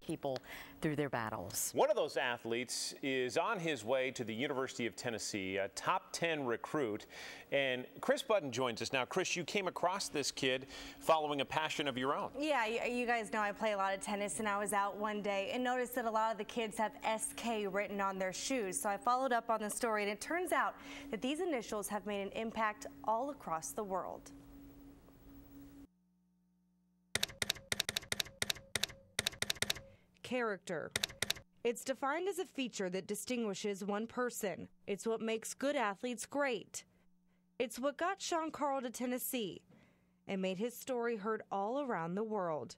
people through their battles. One of those athletes is on his way to the University of Tennessee, a top 10 recruit. And Chris Budden joins us now. Chris, you came across this kid following a passion of your own. Yeah, you guys know I play a lot of tennis, and I was out one day and noticed that a lot of the kids have SK written on their shoes. So I followed up on the story, and it turns out that these initials have made an impact all across the world. Character. It's defined as a feature that distinguishes one person. It's what makes good athletes great. It's what got Karl to Tennessee and made his story heard all around the world.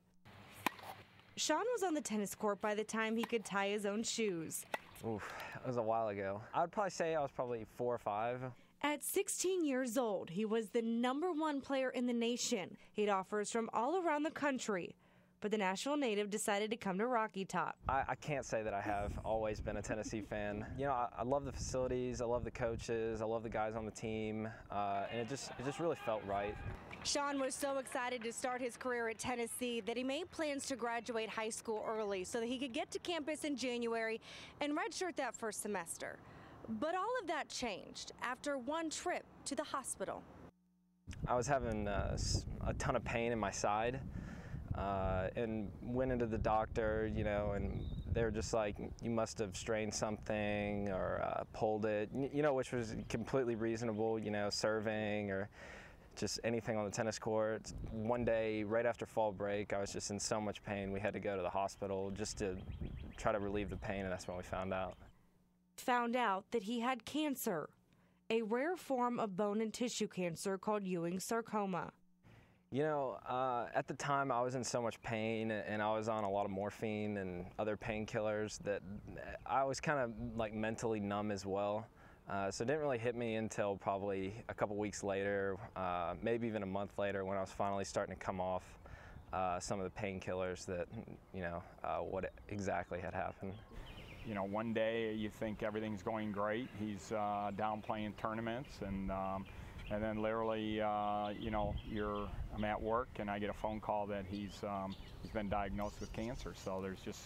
Sean was on the tennis court by the time he could tie his own shoes. Oof, it was a while ago. I would probably say I was probably 4 or 5. At 16 years old, he was the #1 player in the nation. He had offers from all around the country, but the Nashville native decided to come to Rocky Top. I can't say that I have always been a Tennessee fan. You know, I love the facilities, I love the coaches, I love the guys on the team, and it just really felt right. Sean was so excited to start his career at Tennessee that he made plans to graduate high school early so that he could get to campus in January and redshirt that first semester. But all of that changed after one trip to the hospital. I was having a ton of pain in my side. And went into the doctor, you know, and they were just like, you must have strained something or pulled it, you know, which was completely reasonable, you know, serving or just anything on the tennis court. One day, right after fall break, I was just in so much pain, we had to go to the hospital just to try to relieve the pain, and that's when we found out. Found out that he had cancer, a rare form of bone and tissue cancer called Ewing's sarcoma. You know, at the time I was in so much pain and I was on a lot of morphine and other painkillers that I was kind of like mentally numb as well. So it didn't really hit me until probably a couple weeks later, maybe even a month later, when I was finally starting to come off some of the painkillers that, you know, what exactly had happened. You know, one day you think everything's going great. He's down playing tournaments, and then literally, you know, I'm at work and I get a phone call that he's been diagnosed with cancer. So there's just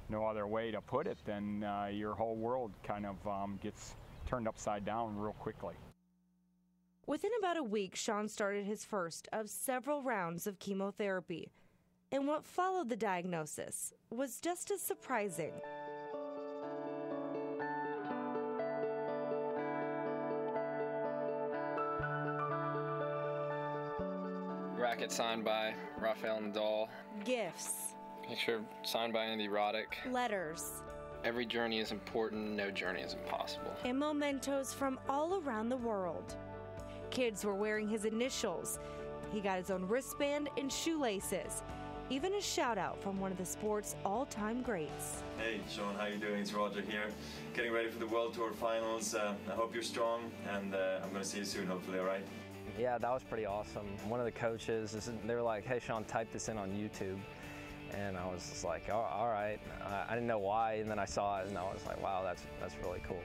no other way to put it than your whole world kind of gets turned upside down real quickly. Within about a week, Sean started his first of several rounds of chemotherapy. And what followed the diagnosis was just as surprising. Racket signed by Rafael Nadal. Gifts. Picture signed by Andy Roddick. Letters. Every journey is important, no journey is impossible. And mementos from all around the world. Kids were wearing his initials. He got his own wristband and shoelaces. Even a shout out from one of the sport's all-time greats. Hey Sean, how you doing? It's Roger here. Getting ready for the World Tour Finals. I hope you're strong, and I'm going to see you soon, hopefully, all right? Yeah, that was pretty awesome. One of the coaches, they were like, hey Sean, type this in on YouTube. And I was just like, all right. I didn't know why, and then I saw it and I was like, wow, that's really cool.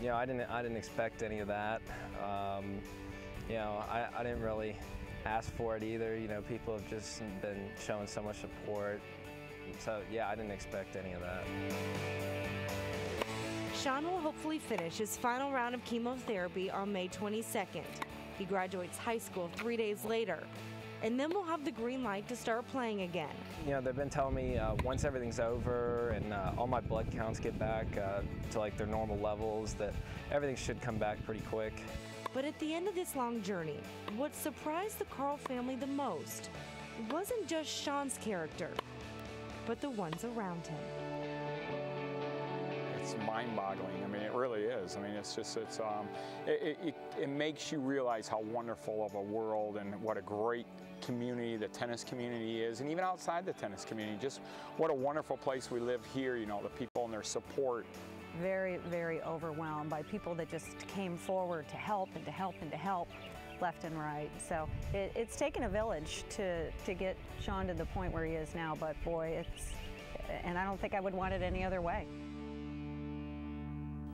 You know, I didn't expect any of that. You know, I didn't really ask for it either. You know, people have just been showing so much support. So yeah, I didn't expect any of that. Sean will hopefully finish his final round of chemotherapy on May 22nd. He graduates high school 3 days later, and then we'll have the green light to start playing again. You know, they've been telling me once everything's over and all my blood counts get back to like their normal levels, that everything should come back pretty quick. But at the end of this long journey, what surprised the Karl family the most wasn't just Sean's character, but the ones around him. It's mind-boggling. I mean, it really is. I mean, it makes you realize how wonderful of a world and what a great community the tennis community is, and even outside the tennis community, just what a wonderful place we live here, you know, the people and their support. Very, very overwhelmed by people that just came forward to help and to help and to help left and right. So it's taken a village to get Sean to the point where he is now, but boy, and I don't think I would want it any other way.